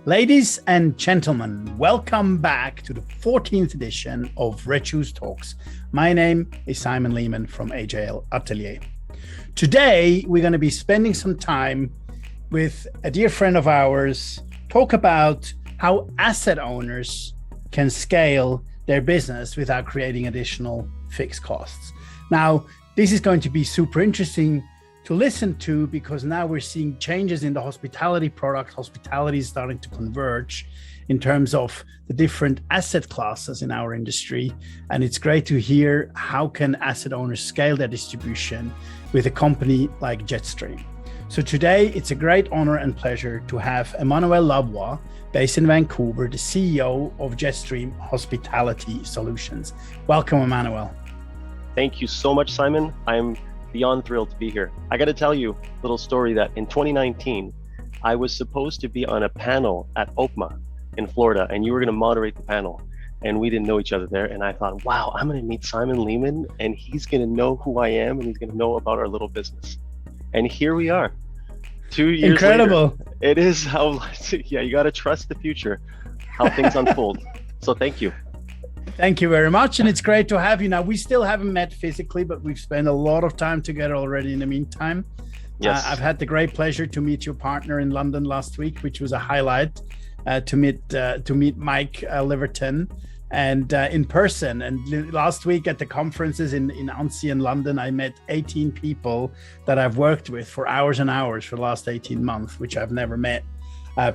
Ladies and gentlemen, welcome back to the 14th edition of Retros Talks. My name is Simon Lehman from AJL Atelier. Today, we're going to be spending some time with a dear friend of ours, talk about how asset owners can scale their business without creating additional fixed costs. Now, this is going to be super interesting to listen to because now we're seeing changes in the hospitality product. Hospitality is starting to converge in terms of the different asset classes in our industry. And it's great to hear how can asset owners scale their distribution with a company like Jetstream. So today it's a great honor and pleasure to have Emmanuel Lavoie, based in Vancouver, the CEO of Jetstream Hospitality Solutions. Welcome, Emmanuel. Thank you so much, Simon. I'm beyond thrilled to be here. I got to tell you a little story that in 2019, I was supposed to be on a panel at OPMA in Florida, and you were going to moderate the panel, and we didn't know each other there. And I thought, wow, I'm going to meet Simon Lehman, and he's going to know who I am, and he's going to know about our little business. And here we are, 2 years Incredible. later. It is how, yeah, you got to trust the future, how things unfold. So thank you. Thank you very much. And it's great to have you. Now, we still haven't met physically, but we've spent a lot of time together already in the meantime. Yes. I've had the great pleasure to meet your partner in London last week, which was a highlight to meet Mike Liverton and in person. And last week at the conferences in Annecy in London, I met 18 people that I've worked with for hours and hours for the last 18 months, which I've never met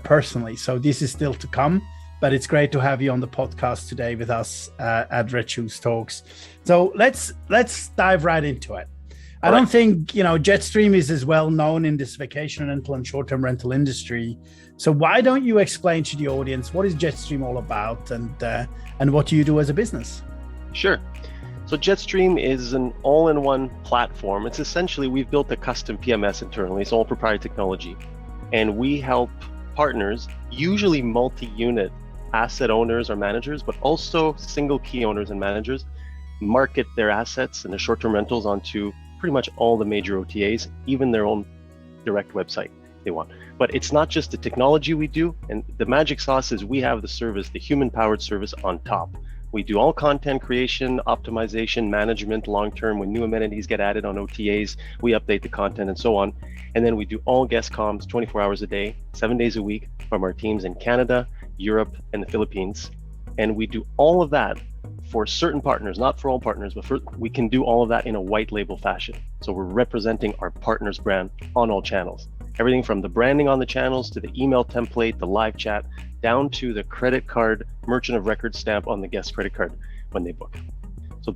personally. So this is still to come. But it's great to have you on the podcast today with us at Retros Talks. So let's dive right into it. I don't think Jetstream is as well known in this vacation rental and short-term rental industry. So why don't you explain to the audience what is Jetstream all about and what do you do as a business? Sure. So Jetstream is an all-in-one platform. It's essentially we've built a custom PMS internally. It's all proprietary technology, and we help partners, usually multi-unit asset owners or managers, but also single key owners and managers, market their assets and their short-term rentals onto pretty much all the major OTAs, even their own direct website they want. But it's not just the technology we do, and the magic sauce is we have the service, the human-powered service on top. We do all content creation, optimization, management, long-term. When new amenities get added on OTAs, we update the content and so on. And then we do all guest comms 24 hours a day, 7 days a week from our teams in Canada, Europe, and the Philippines. And we do all of that for certain partners, not for all partners, but we can do all of that in a white label fashion. So we're representing our partner's brand on all channels. Everything from the branding on the channels to the email template, the live chat, down to the credit card merchant of record stamp on the guest credit card when they book. So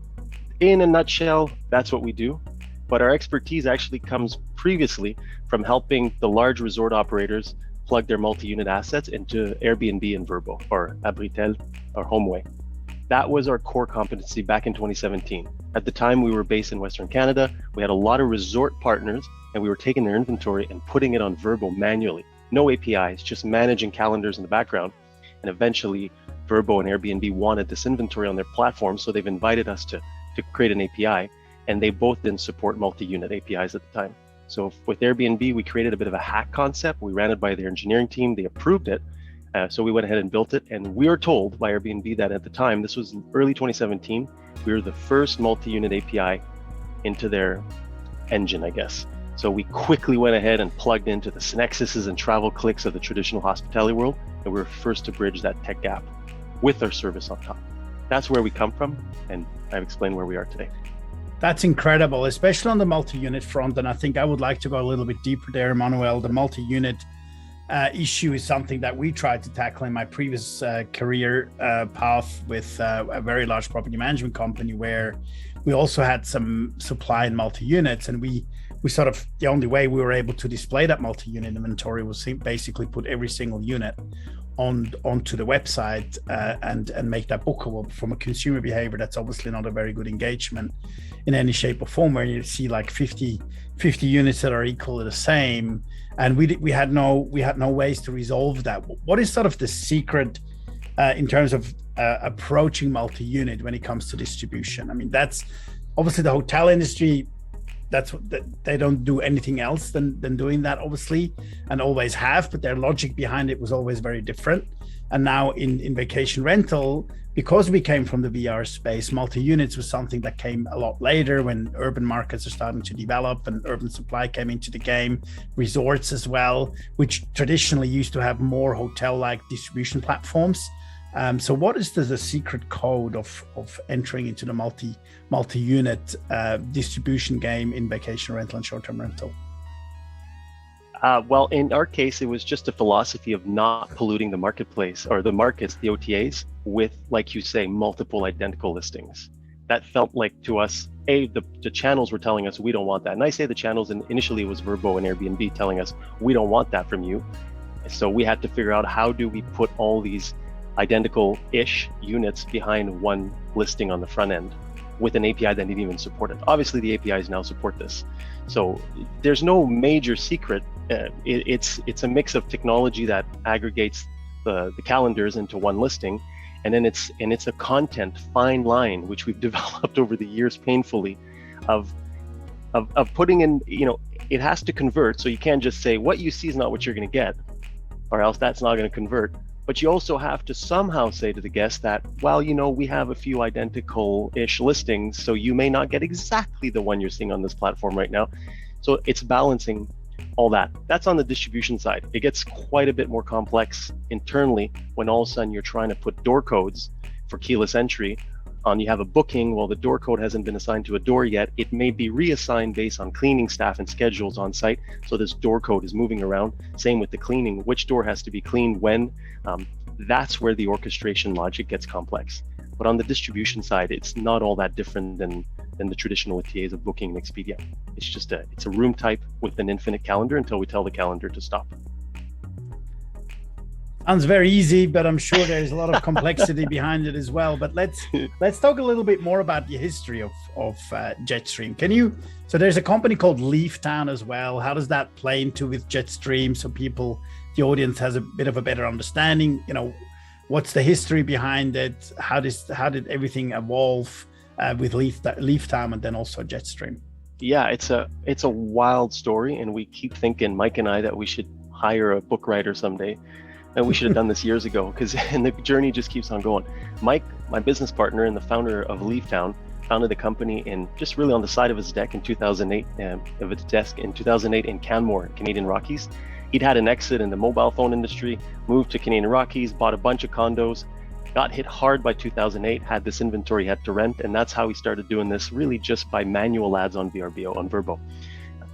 in a nutshell, that's what we do. But our expertise actually comes previously from helping the large resort operators plug their multi-unit assets into Airbnb and Vrbo, or Abritel, or HomeAway. That was our core competency back in 2017. At the time, we were based in Western Canada. We had a lot of resort partners, and we were taking their inventory and putting it on Vrbo manually. No APIs, just managing calendars in the background. And eventually, Vrbo and Airbnb wanted this inventory on their platform, so they've invited us to create an API, and they both didn't support multi-unit APIs at the time. So with Airbnb, we created a bit of a hack concept. We ran it by their engineering team. They approved it. So we went ahead and built it. And we were told by Airbnb that at the time, this was early 2017, we were the first multi-unit API into their engine, I guess. So we quickly went ahead and plugged into the Synexuses and TravelClicks of the traditional hospitality world. And we were first to bridge that tech gap with our service on top. That's where we come from. And I've explained where we are today. That's incredible, especially on the multi-unit front. And I think I would like to go a little bit deeper there, Emmanuel. The multi-unit issue is something that we tried to tackle in my previous career path with a very large property management company, where we also had some supply in multi-units. And we sort of, the only way we were able to display that multi-unit inventory was basically put every single unit onto the website and make that bookable. From a consumer behavior, that's obviously not a very good engagement in any shape or form, where you see like 50 units that are equally the same, and we had no ways to resolve that. What is sort of the secret in terms of approaching multi-unit when it comes to distribution? I mean, that's obviously the hotel industry. That's what they don't do anything else than doing that, obviously, and always have. But their logic behind it was always very different. And now in vacation rental, because we came from the VR space, multi-units was something that came a lot later, when urban markets are starting to develop and urban supply came into the game, resorts as well, which traditionally used to have more hotel-like distribution platforms. So what is the secret code of entering into the multi-unit distribution game in vacation rental and short-term rental? Well, in our case, it was just a philosophy of not polluting the marketplace or the markets, the OTAs, with, like you say, multiple identical listings. That felt like, to us, the channels were telling us we don't want that. And I say the channels, and initially it was Vrbo and Airbnb telling us we don't want that from you. So we had to figure out, how do we put all these identical-ish units behind one listing on the front end with an API that didn't even support it. Obviously, the APIs now support this. So there's no major secret. It's a mix of technology that aggregates the calendars into one listing, and then it's a content fine line which we've developed over the years painfully of putting in, it has to convert. So you can't just say what you see is not what you're going to get, or else that's not going to convert. But you also have to somehow say to the guest that, well, we have a few identical-ish listings, so you may not get exactly the one you're seeing on this platform right now. So it's balancing all that. That's on the distribution side. It gets quite a bit more complex internally when all of a sudden you're trying to put door codes for keyless entry on. You have a booking, well, the door code hasn't been assigned to a door yet. It may be reassigned based on cleaning staff and schedules on site. So this door code is moving around. Same with the cleaning, which door has to be cleaned when. That's where the orchestration logic gets complex. But on the distribution side, it's not all that different than the traditional OTAs of Booking and Expedia. It's just it's a room type with an infinite calendar until we tell the calendar to stop. Sounds very easy, but I'm sure there's a lot of complexity behind it as well. But let's talk a little bit more about the history of Jetstream. So there's a company called Leaftown as well. How does that play into with Jetstream, so the audience has a bit of a better understanding? What's the history behind it? How did everything evolve with Leaftown and then also Jetstream? Yeah, it's a wild story, and we keep thinking, Mike and I, that we should hire a book writer someday. And we should have done this years ago, and the journey just keeps on going. Mike, my business partner and the founder of Leaftown, founded the company in just really on the side of his deck in 2008, in 2008 in Canmore, Canadian Rockies. He'd had an exit in the mobile phone industry, moved to Canadian Rockies, bought a bunch of condos, got hit hard by 2008, had this inventory he had to rent, and that's how he started doing this, really just by manual ads on Vrbo.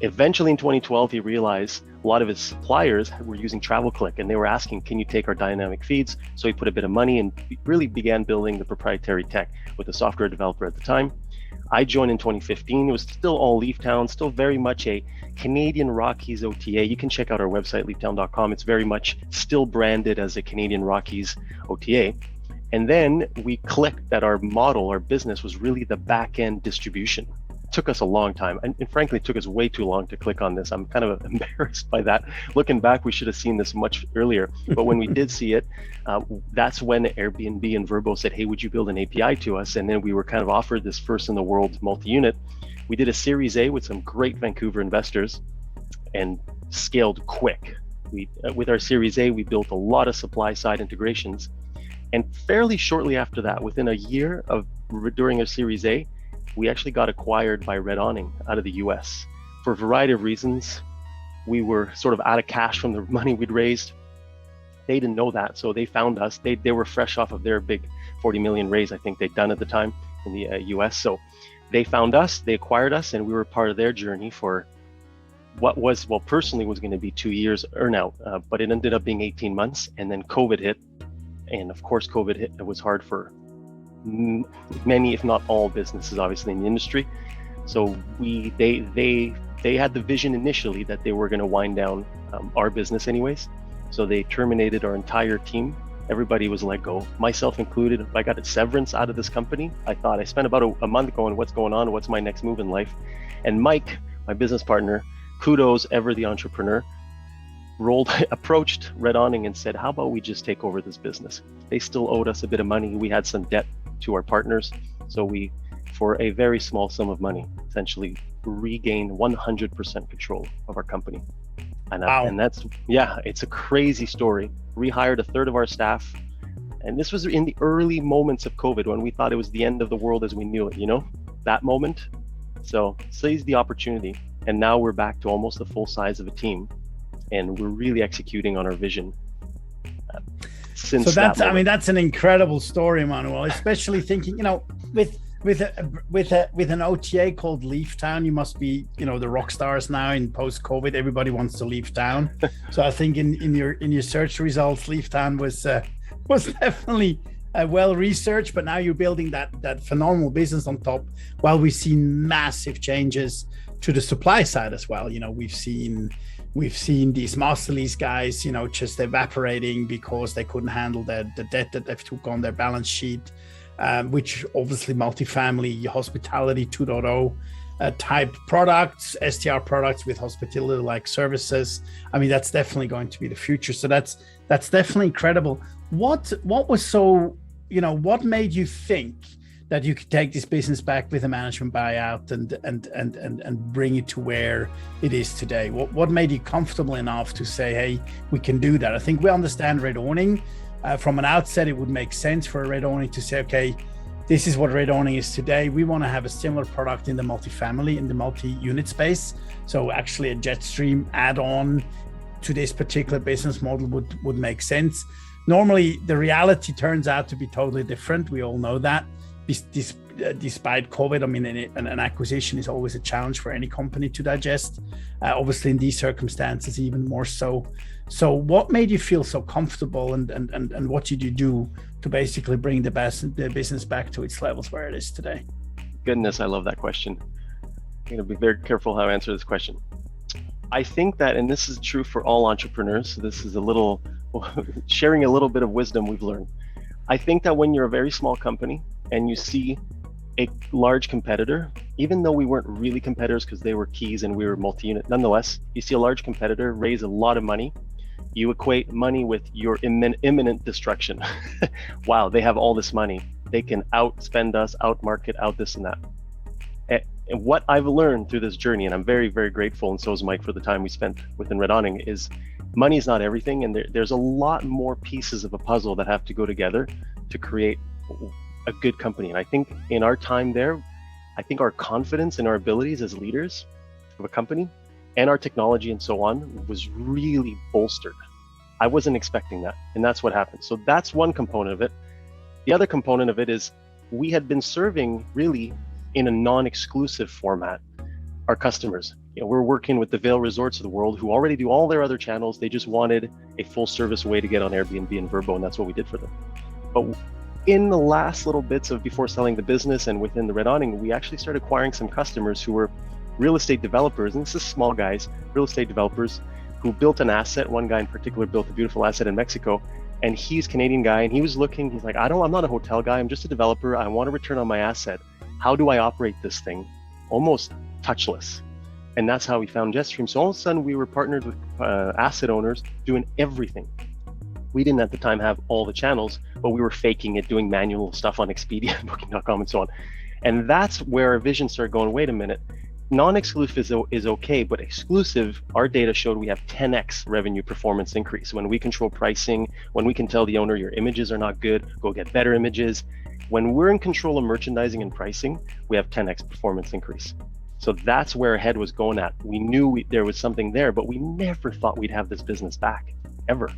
Eventually in 2012, he realized a lot of his suppliers were using TravelClick, and they were asking, can you take our dynamic feeds? So he put a bit of money and really began building the proprietary tech with a software developer at the time. I joined in 2015. It was still all Leaftown, still very much a Canadian Rockies OTA. You can check out our website, leaftown.com. It's very much still branded as a Canadian Rockies OTA. And then we clicked that our model, our business, was really the back-end distribution. It took us a long time, and frankly, it took us way too long to click on this. I'm kind of embarrassed by that. Looking back, we should have seen this much earlier. But when we did see it, that's when Airbnb and Vrbo said, hey, would you build an API to us? And then we were kind of offered this first in the world multi-unit. We did a Series A with some great Vancouver investors and scaled quick. With our Series A, we built a lot of supply-side integrations. And fairly shortly after that, within a year during our Series A, we actually got acquired by Red Awning out of the US. For a variety of reasons, we were sort of out of cash from the money we'd raised. They didn't know that, so they found us. They were fresh off of their big 40 million raise, I think they'd done at the time in the US. So they found us, they acquired us, and we were part of their journey for what was, well, personally was going to be 2 years earnout, but it ended up being 18 months. And then COVID hit. And of course, COVID hit. It was hard for many, if not all, businesses, obviously, in the industry. So they had the vision initially that they were going to wind down our business anyways, So they terminated our entire team. Everybody was let go, myself included. I got a severance out of this company. I spent about a month going, what's going on? What's my next move in life? And Mike, my business partner, kudos, ever the entrepreneur, approached Red Awning and said, how about we just take over this business? They still owed us a bit of money. We had some debt to our partners. So we, for a very small sum of money, essentially regained 100% control of our company. And, wow. And that's, yeah, it's a crazy story. Rehired a third of our staff. And this was in the early moments of COVID when we thought it was the end of the world as we knew it, that moment. So seized the opportunity. And now we're back to almost the full size of a team. And we're really executing on our vision since so that's that moment. That's an incredible story, Emmanuel, especially thinking, with an OTA called Leave Town, you must be, the rock stars now in post-COVID. Everybody wants to leave town. So I think in your search results, Leave Town was definitely well researched, but now you're building that phenomenal business on top, while we've seen massive changes to the supply side as well. We've seen these master lease guys, just evaporating because they couldn't handle the debt that they've took on their balance sheet, which obviously multifamily hospitality 2.0 type products, STR products with hospitality-like services. That's definitely going to be the future. So that's definitely incredible. What was so, what made you think that you could take this business back with a management buyout and bring it to where it is today? What made you comfortable enough to say, hey, we can do that? I think we understand Red Awning. From an outset, it would make sense for a Red Awning to say, okay, this is what Red Awning is today. We want to have a similar product in the multifamily, in the multi-unit space. So actually a Jetstream add-on to this particular business model would make sense. Normally, the reality turns out to be totally different. We all know that. Despite COVID, an acquisition is always a challenge for any company to digest. Obviously, in these circumstances, even more so. So, what made you feel so comfortable, and what did you do to basically bring the business back to its levels where it is today? Goodness, I love that question. I'm going to be very careful how I answer this question. I think that, and this is true for all entrepreneurs, so this is sharing a little bit of wisdom we've learned. I think that when you're a very small company and you see a large competitor, even though we weren't really competitors because they were keys and we were multi-unit, nonetheless, you see a large competitor raise a lot of money, you equate money with your imminent destruction. Wow, they have all this money. They can outspend us, outmarket, out this and that. And what I've learned through this journey, and I'm very, very grateful, and so is Mike for the time we spent within Red Awning, is money is not everything, and there's a lot more pieces of a puzzle that have to go together to create a good company. And I think in our time there, I think our confidence in our abilities as leaders of a company and our technology and so on was really bolstered. I wasn't expecting that, and that's what happened. So that's one component of it. The other component of it is we had been serving really in a non-exclusive format our customers. We're working with the Vail Resorts of the world who already do all their other channels. They just wanted a full service way to get on Airbnb and Vrbo, and that's what we did for them. But in the last little bits of before selling the business and within the Red Awning, we actually started acquiring some customers who were real estate developers, and this is small guys, real estate developers who built an asset. One guy in particular built a beautiful asset in Mexico, and he's a Canadian guy, and he was looking, he's like, I'm not a hotel guy, I'm just a developer. I want to return on my asset. How do I operate this thing almost touchless? And that's how we found Jetstream. So all of a sudden we were partnered with asset owners doing everything. We didn't at the time have all the channels, but we were faking it, doing manual stuff on Expedia, Booking.com and so on. And that's where our vision started going, wait a minute, non-exclusive is okay, but exclusive, our data showed we have 10x revenue performance increase. When we control pricing, when we can tell the owner your images are not good, go get better images. When we're in control of merchandising and pricing, we have 10x performance increase. So that's where our head was going at. We knew there was something there, but we never thought we'd have this business back, ever.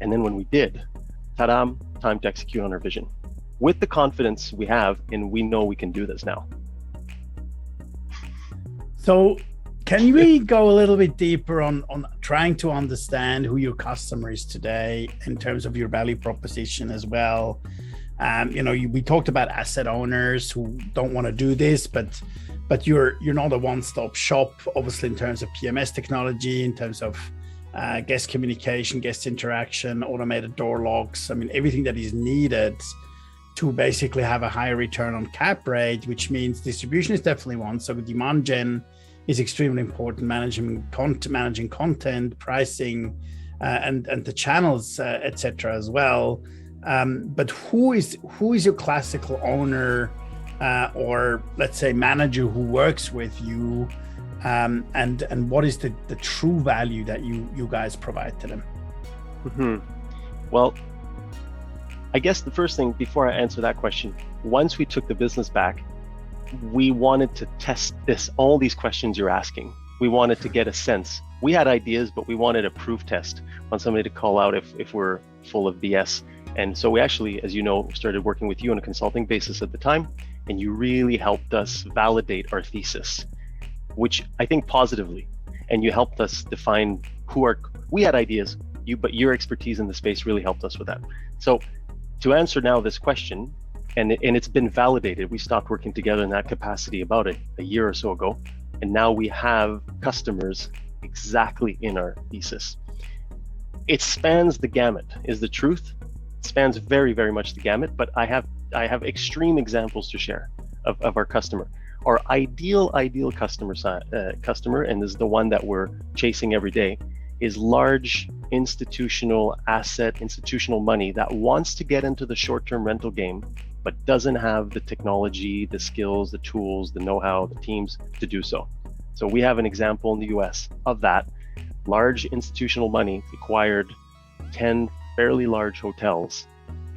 And then when we did, ta-da, time to execute on our vision. With the confidence we have, and we know we can do this now. So can we go a little bit deeper on trying to understand who your customer is today in terms of your value proposition as well? We talked about asset owners who don't want to do this, but you're not a one-stop shop, obviously, in terms of PMS technology, in terms of guest communication, guest interaction, automated door locks. I mean, everything that is needed to basically have a higher return on cap rate, which means distribution is definitely one. So demand gen is extremely important, managing content, pricing, and the channels, etc. as well. But who is your classical owner, or let's say manager who works with you, and what is the true value that you guys provide to them? Mm-hmm. Well, I guess the first thing before I answer that question, once we took the business back, we wanted to test all these questions you're asking. We wanted to get a sense. We had ideas, but we wanted a proof test on somebody to call out if we're full of BS. And so we actually, as you know, started working with you on a consulting basis at the time, and you really helped us validate our thesis, which I think positively. And you helped us define we had ideas, but your expertise in the space really helped us with that. So to answer now this question, and it's been validated, we stopped working together in that capacity about a year or so ago, and now we have customers exactly in our thesis. It spans the gamut, is the truth. It spans very, very much the gamut, but I have extreme examples to share of our customer. Our ideal customer, and this is the one that we're chasing every day, is large institutional money that wants to get into the short-term rental game, but doesn't have the technology, the skills, the tools, the know-how, the teams to do so. So we have an example in the US of that. Large institutional money acquired 10 fairly large hotels,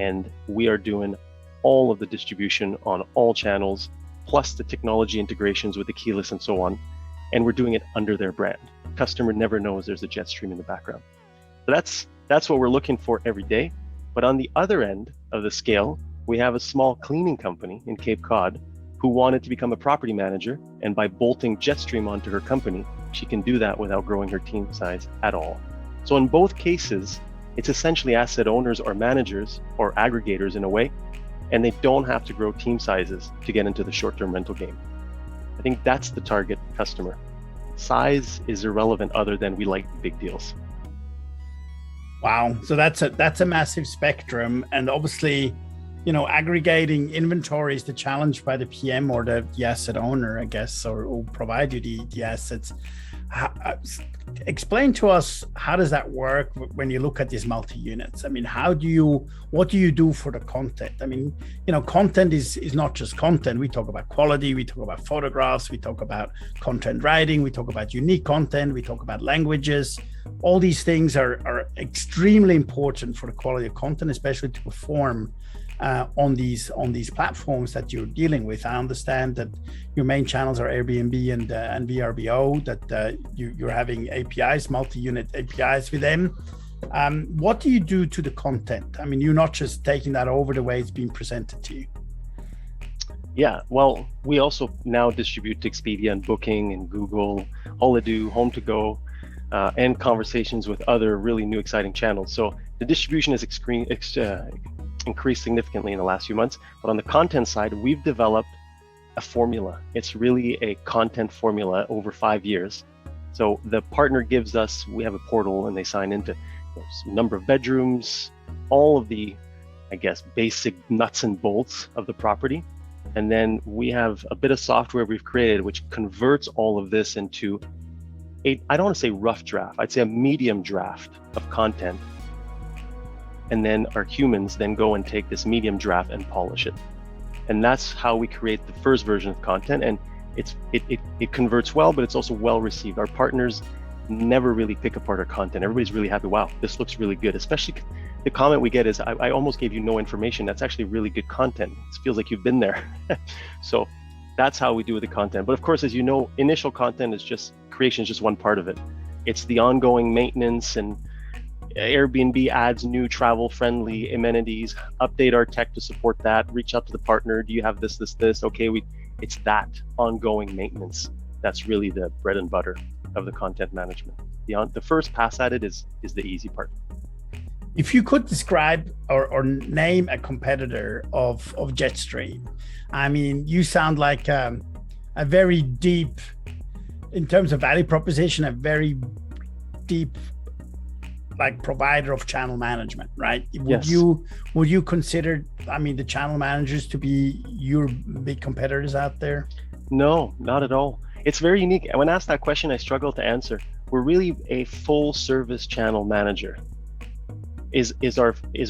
and we are doing all of the distribution on all channels, plus the technology integrations with the keyless and so on, and we're doing it under their brand. Customer never knows there's a Jetstream in the background. So that's what we're looking for every day. But on the other end of the scale, we have a small cleaning company in Cape Cod who wanted to become a property manager, and by bolting Jetstream onto her company, she can do that without growing her team size at all. So in both cases, it's essentially asset owners or managers or aggregators in a way, and they don't have to grow team sizes to get into the short-term rental game. I think that's the target customer. Size is irrelevant other than we like big deals. Wow. So that's a massive spectrum. And obviously, aggregating inventory is the challenge by the PM or the asset owner, I guess, or who provide you the assets. Explain to us, how does that work when you look at these multi-units? I mean, what do you do for the content? I mean, content is not just content. We talk about quality, we talk about photographs, we talk about content writing, we talk about unique content, we talk about languages. All these things are extremely important for the quality of content, especially to perform on these platforms that you're dealing with. I understand that your main channels are Airbnb and VRBO, that you're having APIs, multi-unit APIs with them. What do you do to the content? I mean, you're not just taking that over the way it's being presented to you. Yeah, well, we also now distribute to Expedia and Booking and Google, Holiday, Home to Go, and conversations with other really new exciting channels. So the distribution has increased significantly in the last few months. But on the content side, we've developed a formula. It's really a content formula over 5 years. So the partner gives us, we have a portal and they sign into number of bedrooms, all of the, I guess, basic nuts and bolts of the property. And then we have a bit of software we've created which converts all of this into I don't want to say rough draft, I'd say a medium draft of content. And then our humans then go and take this medium draft and polish it. And that's how we create the first version of content. And it converts well, but it's also well received. Our partners never really pick apart our content. Everybody's really happy. Wow, this looks really good. Especially the comment we get is, I almost gave you no information. That's actually really good content. It feels like you've been there. So that's how we do with the content. But of course, as you know, initial content is just, creation is just one part of it. It's the ongoing maintenance, and Airbnb adds new travel-friendly amenities, update our tech to support that, reach out to the partner. Do you have this? Okay, it's that ongoing maintenance. That's really the bread and butter of the content management. The first pass at it is the easy part. If you could describe or name a competitor of Jetstream, I mean, you sound like a very deep, in terms of value proposition, a very deep like provider of channel management, right? Yes. Would you consider, I mean, the channel managers to be your big competitors out there? No, not at all. It's very unique. When asked that question, I struggle to answer. We're really a full service channel manager. Is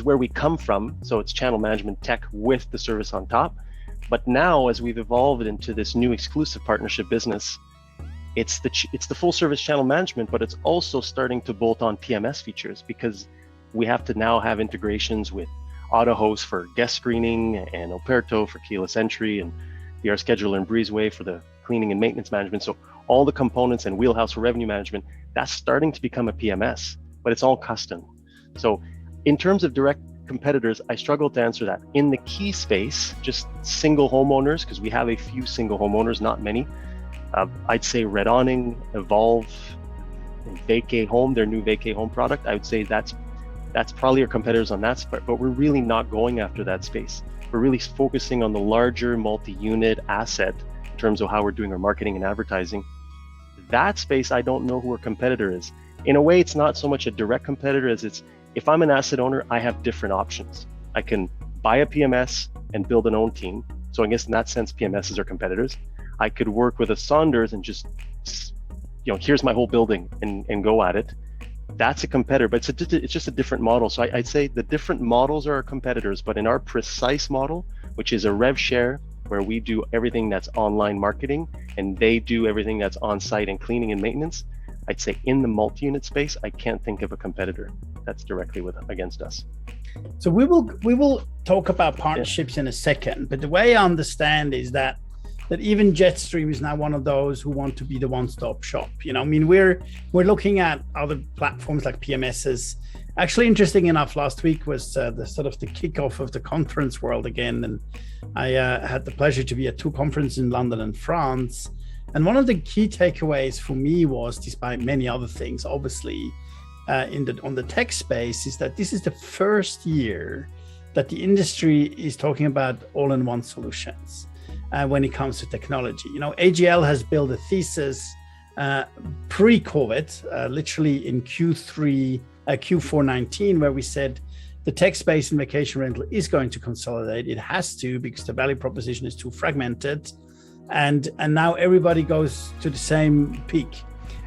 where we come from. So it's channel management tech with the service on top. But now, as we've evolved into this new exclusive partnership business, it's the full service channel management, but it's also starting to bolt on PMS features, because we have to now have integrations with AutoHost for guest screening and Operto for keyless entry and VR Scheduler and Breezeway for the cleaning and maintenance management. So all the components and Wheelhouse for revenue management, that's starting to become a PMS, but it's all custom. So in terms of direct competitors, I struggle to answer that. In the key space, just single homeowners, because we have a few single homeowners, not many. I'd say Red Awning, Evolve, Vacay Home, their new Vacay Home product. I would say that's probably our competitors on that spot, but we're really not going after that space. We're really focusing on the larger multi-unit asset in terms of how we're doing our marketing and advertising. That space, I don't know who our competitor is. In a way, it's not so much a direct competitor as it's, if I'm an asset owner, I have different options. I can buy a PMS and build an own team. So I guess in that sense, PMSs are competitors. I could work with a Saunders and just, here's my whole building and go at it. That's a competitor, but it's just a different model. So I'd say the different models are our competitors, but in our precise model, which is a rev share, where we do everything that's online marketing and they do everything that's on-site and cleaning and maintenance, I'd say in the multi-unit space, I can't think of a competitor that's directly against us. So we will talk about partnerships in a second, but the way I understand is that even Jetstream is now one of those who want to be the one-stop shop. I mean, we're looking at other platforms like PMSs. Actually, interesting enough, last week was the sort of the kickoff of the conference world again, and I had the pleasure to be at 2 conferences in London and France. And one of the key takeaways for me was, despite many other things, obviously, on the tech space, is that this is the first year that the industry is talking about all-in-one solutions when it comes to technology. AJL has built a thesis pre-COVID, literally in Q4 19, where we said the tech space in vacation rental is going to consolidate. It has to, because the value proposition is too fragmented. And now everybody goes to the same peak.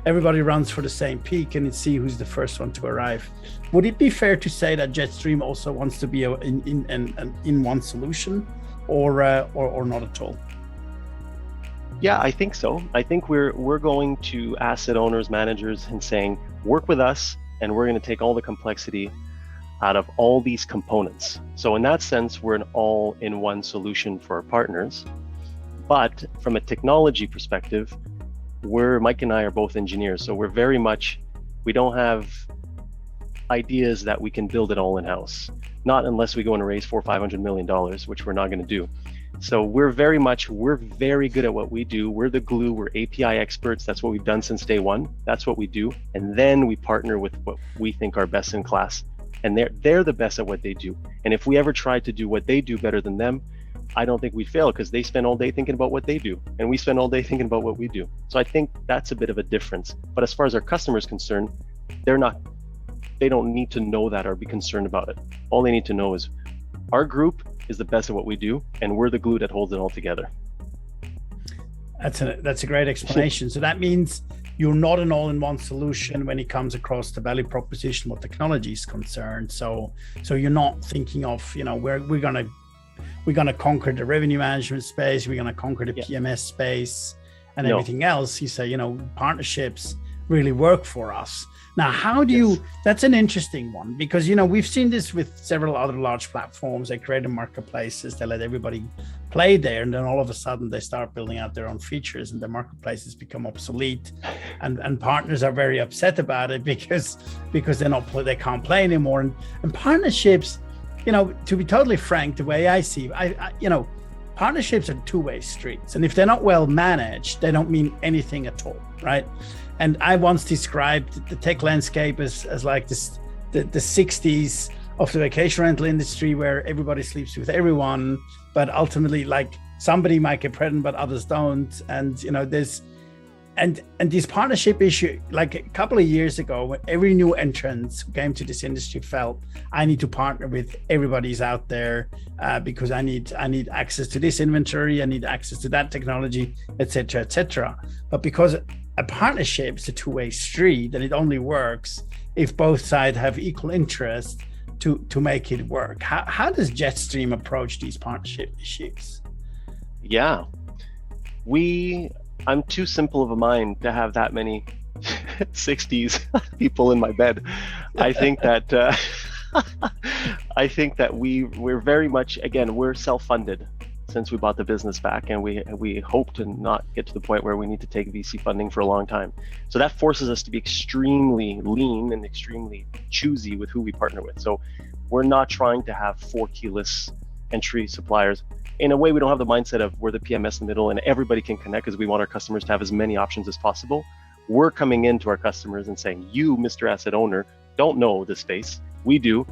Everybody runs for the same peak and see who's the first one to arrive. Would it be fair to say that Jetstream also wants to be in one solution, or not at all? Yeah, I think so. I think we're going to asset owners, managers, and saying, work with us, and we're going to take all the complexity out of all these components. So in that sense, we're an all-in-one solution for our partners. But from a technology perspective, Mike and I are both engineers, so we're very much, we don't have ideas that we can build it all in-house. Not unless we go and raise $400 or $500 million, which we're not going to do. So we're very good at what we do. We're the glue, we're API experts. That's what we've done since day one. That's what we do. And then we partner with what we think are best in class. And they're the best at what they do. And if we ever tried to do what they do better than them, I don't think we'd fail, because they spend all day thinking about what they do, and we spend all day thinking about what we do. So I think that's a bit of a difference. But as far as our customers concerned, they don't need to know that or be concerned about it. All they need to know is our group is the best at what we do, and we're the glue that holds it all together. That's a great explanation. So that means you're not an all-in-one solution when it comes across the value proposition what technology is concerned. So you're not thinking of, we're gonna conquer the revenue management space, we're gonna conquer the PMS space and everything else. You say, partnerships really work for us. Now, how do you, that's an interesting one, because, we've seen this with several other large platforms. They create marketplaces, they let everybody play there, and then all of a sudden they start building out their own features and the marketplaces become obsolete, and partners are very upset about it because they can't play anymore. And partnerships, to be totally frank, the way I see, partnerships are two-way streets. And if they're not well managed, they don't mean anything at all, right? And I once described the tech landscape as like this, the 60s of the vacation rental industry, where everybody sleeps with everyone, but ultimately, like, somebody might get pregnant, but others don't. And, and this partnership issue, like a couple of years ago, when every new entrant who came to this industry felt, I need to partner with everybody's out there because I need access to this inventory, I need access to that technology, etc., etc. But because a partnership is a two-way street, and it only works if both sides have equal interest to make it work. How does Jetstream approach these partnership issues? Yeah, I'm too simple of a mind to have that many 60s people in my bed. I think that we're very much, again, we're self-funded since we bought the business back, and we hope to not get to the point where we need to take VC funding for a long time. So that forces us to be extremely lean and extremely choosy with who we partner with. So we're not trying to have 4 keyless entry suppliers. In a way, we don't have the mindset of we're the PMS in the middle and everybody can connect, because we want our customers to have as many options as possible. We're coming into our customers and saying, you, Mr. Asset Owner, don't know this space. We do.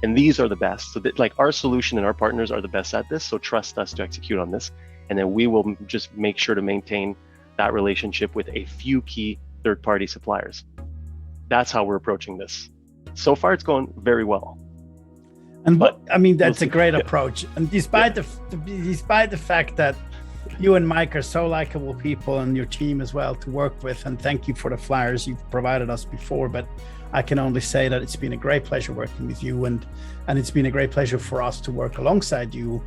And these are the best. So that, like, our solution and our partners are the best at this. So trust us to execute on this. And then we will just make sure to maintain that relationship with a few key third-party suppliers. That's how we're approaching this. So far, it's going very well. And that's a great approach. And despite the fact that you and Mike are so likable people, and your team as well to work with, and thank you for the flyers you've provided us before, but I can only say that it's been a great pleasure working with you, and it's been a great pleasure for us to work alongside you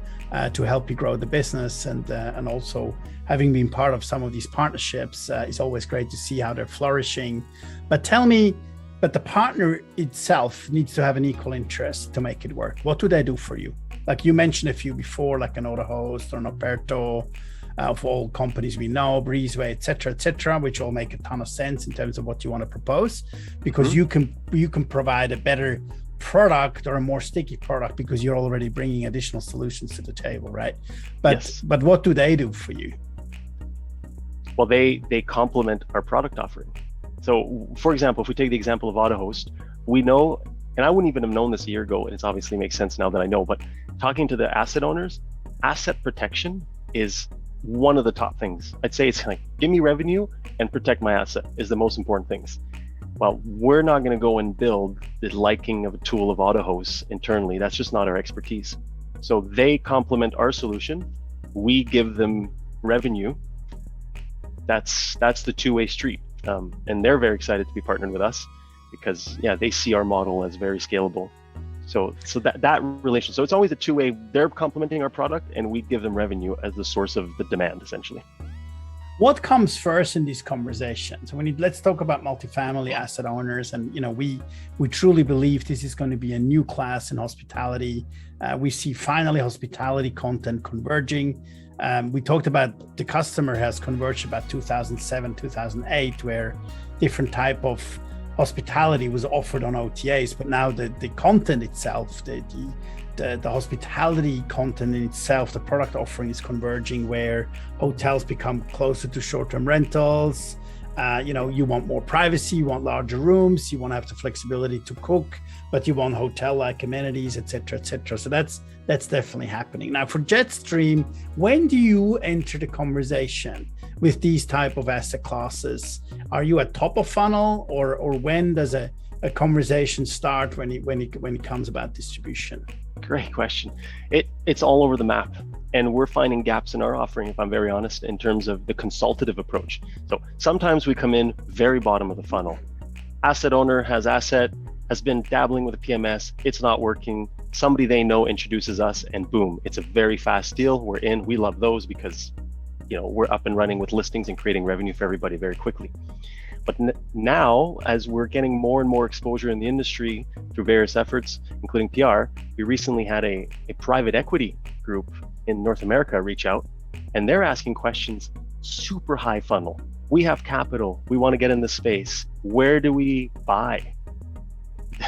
to help you grow the business, and also having been part of some of these partnerships. It's always great to see how they're flourishing. But tell me, but the partner itself needs to have an equal interest to make it work. What do they do for you? Like you mentioned a few before, like an AutoHost or an Aperto, of all companies we know, Breezeway, et cetera, which all make a ton of sense in terms of what you want to propose, because you can provide a better product or a more sticky product because you're already bringing additional solutions to the table, right? But what do they do for you? Well, they complement our product offering. So, for example, if we take the example of AutoHost, we know, and I wouldn't even have known this a year ago, and it obviously makes sense now that I know, but talking to the asset owners, asset protection is one of the top things. I'd say it's like, give me revenue and protect my asset is the most important things. Well, we're not going to go and build the liking of a tool of AutoHost internally. That's just not our expertise. So they complement our solution. We give them revenue. That's the two-way street. And they're very excited to be partnered with us because, yeah, they see our model as very scalable. So that relation. So it's always a two-way. They're complementing our product, and we give them revenue as the source of the demand, essentially. What comes first in these conversations? Let's talk about multifamily asset owners, and we truly believe this is going to be a new class in hospitality. We see finally hospitality content converging. We talked about the customer has converged about 2007, 2008, where different type of hospitality was offered on OTAs, but now the content itself, the hospitality content in itself, the product offering is converging, where hotels become closer to short-term rentals. You want more privacy, you want larger rooms, you want to have the flexibility to cook, but you want hotel-like amenities, et cetera, et cetera. So that's definitely happening. Now for Jetstream, when do you enter the conversation with these type of asset classes? Are you at top of funnel, or when does a conversation start when it comes about distribution? Great question. It's all over the map, and we're finding gaps in our offering, if I'm very honest, in terms of the consultative approach. So sometimes we come in very bottom of the funnel. Asset owner has been dabbling with a PMS, it's not working. Somebody they know introduces us, and boom, it's a very fast deal. We're in. We love those because we're up and running with listings and creating revenue for everybody very quickly. But now, as we're getting more and more exposure in the industry through various efforts, including PR, we recently had a private equity group in North America reach out, and they're asking questions super high funnel. We have capital. We want to get in the space. Where do we buy?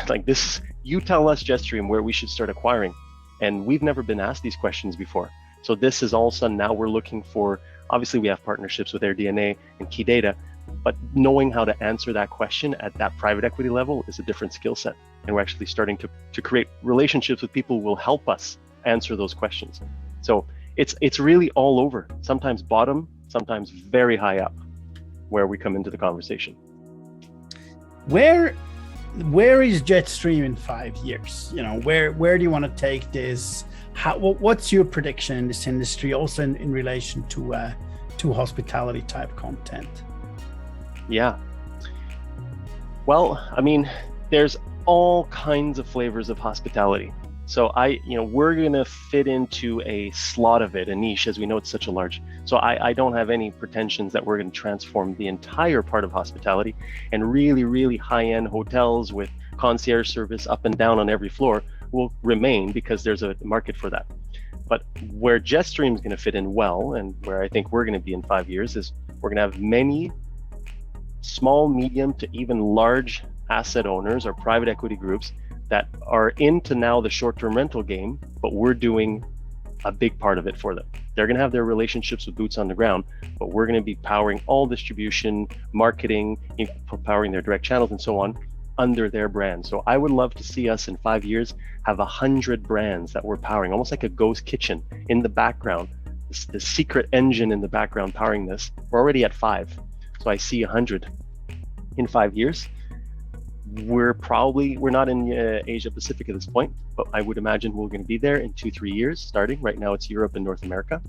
Like this, you tell us, Jetstream, where we should start acquiring. And we've never been asked these questions before. So this is all of a sudden now we're looking for, obviously we have partnerships with AirDNA and Key Data, but knowing how to answer that question at that private equity level is a different skill set. And we're actually starting to create relationships with people who will help us answer those questions. So it's really all over, sometimes bottom, sometimes very high up. where we come into the conversation. Where is Jetstream in 5 years? Where do you want to take this? What's your prediction in this industry, also in relation to hospitality type content? Yeah. Well, I mean, there's all kinds of flavors of hospitality. So we're going to fit into a slot of it, a niche, as we know it's such a large. So I don't have any pretensions that we're going to transform the entire part of hospitality, and really, really high-end hotels with concierge service up and down on every floor will remain, because there's a market for that. But where Jetstream is going to fit in well, and where I think we're going to be in 5 years, is we're going to have many small, medium to even large asset owners or private equity groups that are into now the short-term rental game, but we're doing a big part of it for them. They're going to have their relationships with boots on the ground, but we're going to be powering all distribution, marketing, powering their direct channels and so on under their brand. So I would love to see us in 5 years have 100 brands that we're powering, almost like a ghost kitchen in the background, the secret engine in the background powering this. We're already at 5. So I see 100 in 5 years. We're not in Asia Pacific at this point, but I would imagine we're going to be there in 2-3 years starting. Right now it's Europe and North America.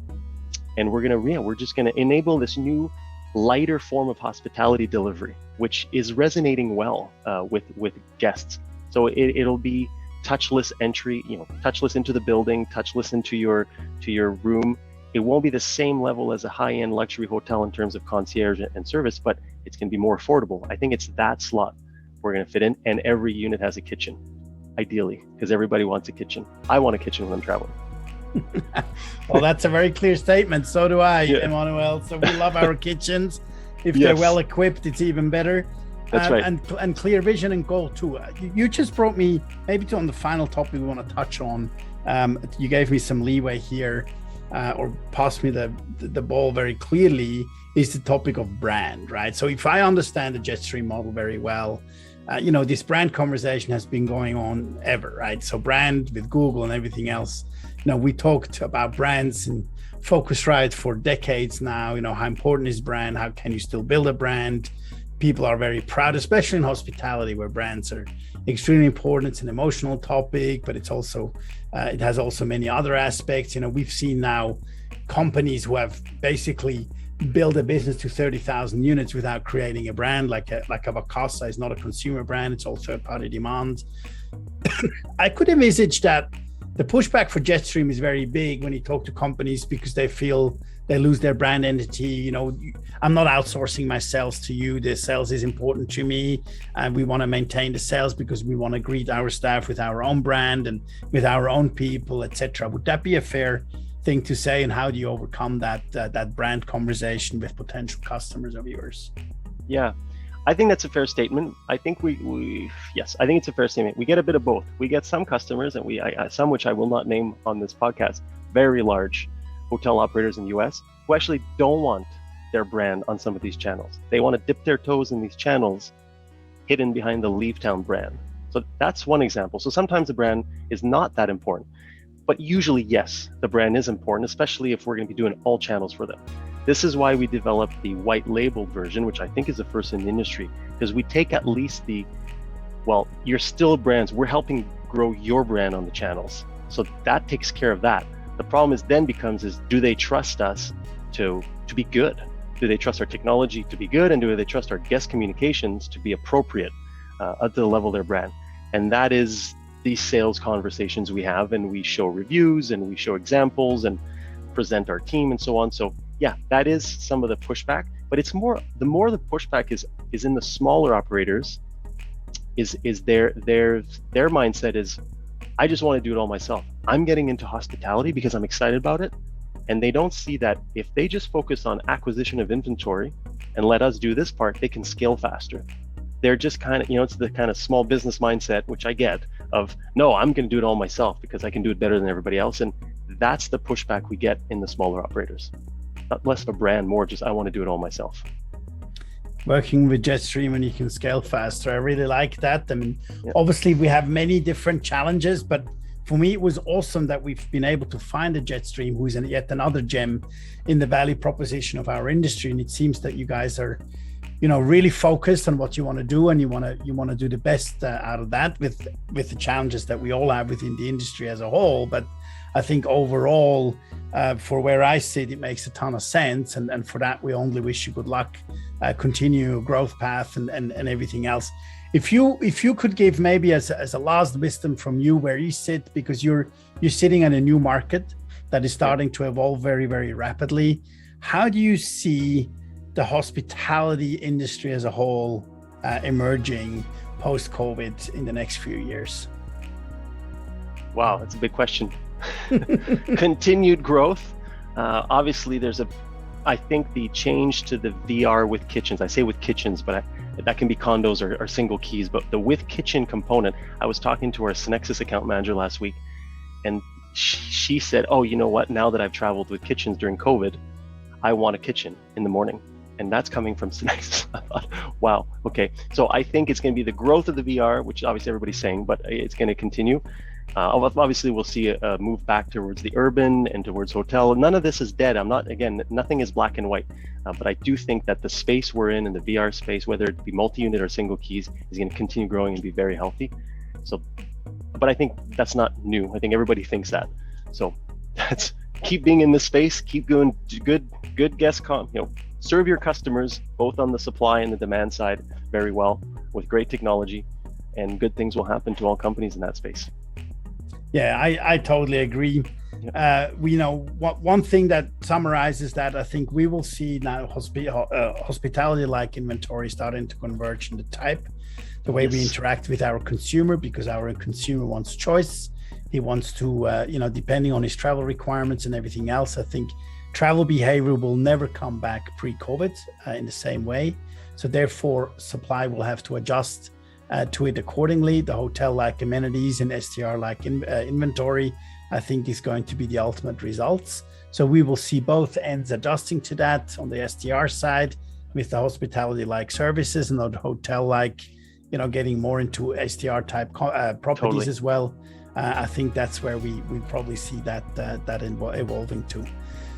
And we're just going to enable this new lighter form of hospitality delivery, which is resonating well with guests. So it'll be touchless entry, touchless into the building, touchless into your room. It won't be the same level as a high-end luxury hotel in terms of concierge and service, but it's going to be more affordable. I think it's that slot we're going to fit in, and every unit has a kitchen, ideally, because everybody wants a kitchen. I want a kitchen when I'm traveling. Well, that's a very clear statement. So do I, Yeah. Emmanuel. So we love our kitchens. If they're well equipped, it's even better. That's right. And clear vision and goal too. You just brought me maybe on the final topic we want to touch on. You gave me some leeway here, or passed me the ball very clearly, is the topic of brand, right? So if I understand the Jetstream model very well, this brand conversation has been going on ever, right? So brand with Google and everything else. We talked about brands and Focusrite for decades now. How important is brand? How can you still build a brand? People are very proud, especially in hospitality, where brands are extremely important. It's an emotional topic, but it's also it has also many other aspects. We've seen now companies who have basically build a business to 30,000 units without creating a brand, like a Vacasa is not a consumer brand, it's all third-party demand. I could envisage that the pushback for Jetstream is very big when you talk to companies, because they feel they lose their brand entity. I'm not outsourcing my sales to you. The sales is important to me, and we want to maintain the sales because we want to greet our staff with our own brand and with our own people, etc. Would that be a fair thing to say, and how do you overcome that brand conversation with potential customers of yours? Yeah, I think that's a fair statement. I think yes, I think it's a fair statement. We get a bit of both. We get some customers, and some which I will not name on this podcast, very large hotel operators in the US, who actually don't want their brand on some of these channels. They want to dip their toes in these channels hidden behind the Leavetown brand. So that's one example. So sometimes the brand is not that important. But usually, yes, the brand is important, especially if we're going to be doing all channels for them. This is why we developed the white labeled version, which I think is the first in the industry, because we take at least you're still brands. We're helping grow your brand on the channels. So that takes care of that. The problem becomes, do they trust us to be good? Do they trust our technology to be good? And do they trust our guest communications to be appropriate at the level of their brand? And that is these sales conversations we have, and we show reviews and we show examples and present our team and so on. So yeah, that is some of the pushback, but it's the more the pushback is in the smaller operators, is their mindset is, I just want to do it all myself. I'm getting into hospitality because I'm excited about it. And they don't see that if they just focus on acquisition of inventory and let us do this part, they can scale faster. They're just kind of, it's the kind of small business mindset, which I get, of, no, I'm going to do it all myself because I can do it better than everybody else. And that's the pushback we get in the smaller operators. Not less of a brand, more just, I want to do it all myself. Working with Jetstream and you can scale faster. I really like that. I mean, Obviously we have many different challenges, but for me, it was awesome that we've been able to find a Jetstream who's yet another gem in the value proposition of our industry. And it seems that you guys are really focused on what you want to do, and you want to do the best out of that with the challenges that we all have within the industry as a whole. But I think overall, for where I sit, it makes a ton of sense, and for that we only wish you good luck, continue your growth path and everything else. If you could give maybe as a last wisdom from you where you sit, because you're sitting in a new market that is starting to evolve very, very rapidly, how do you see the hospitality industry as a whole emerging post-COVID in the next few years? Wow, that's a big question. Continued growth. Obviously, I think the change to the VR with kitchens, I say with kitchens, but that can be condos or single keys, but the with kitchen component, I was talking to our Synexus account manager last week, and she said, oh, you know what, now that I've traveled with kitchens during COVID, I want a kitchen in the morning. And that's coming from Synexus. I thought, wow, okay. So I think it's going to be the growth of the VR, which obviously everybody's saying, but it's going to continue. Obviously, we'll see a move back towards the urban and towards hotel. None of this is dead. Nothing is black and white. But I do think that the space we're in the VR space, whether it be multi-unit or single keys, is going to continue growing and be very healthy. So, but I think that's not new. I think everybody thinks that. So that's keep being in this space, keep doing good guest serve your customers both on the supply and the demand side very well with great technology, and good things will happen to all companies in that space. Yeah, I totally agree. One thing that summarizes that, I think we will see now hospitality-like inventory starting to converge in the type, the way we interact with our consumer, because our consumer wants choice. He wants to, depending on his travel requirements and everything else, I think travel behavior will never come back pre-COVID in the same way. So therefore, supply will have to adjust to it accordingly. The hotel-like amenities and STR-like inventory, I think, is going to be the ultimate results. So we will see both ends adjusting to that on the STR side with the hospitality-like services, and the hotel-like, getting more into STR-type properties as well. I think that's where we probably see that evolving to.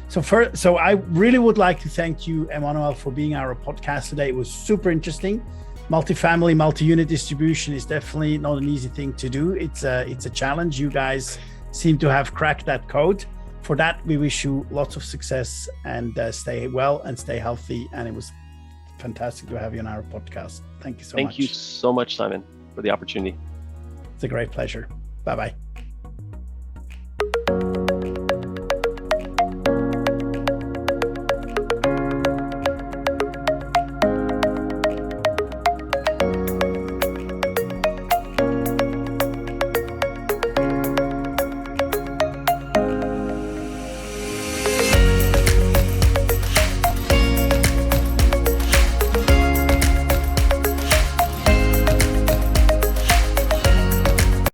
So I really would like to thank you, Emmanuel, for being our podcast today. It was super interesting. Multifamily, multi-unit distribution is definitely not an easy thing to do. It's a challenge. You guys seem to have cracked that code. For that, we wish you lots of success, and stay well and stay healthy. And it was fantastic to have you on our podcast. Thank you so much. Thank you so much, Simon, for the opportunity. It's a great pleasure. Bye-bye.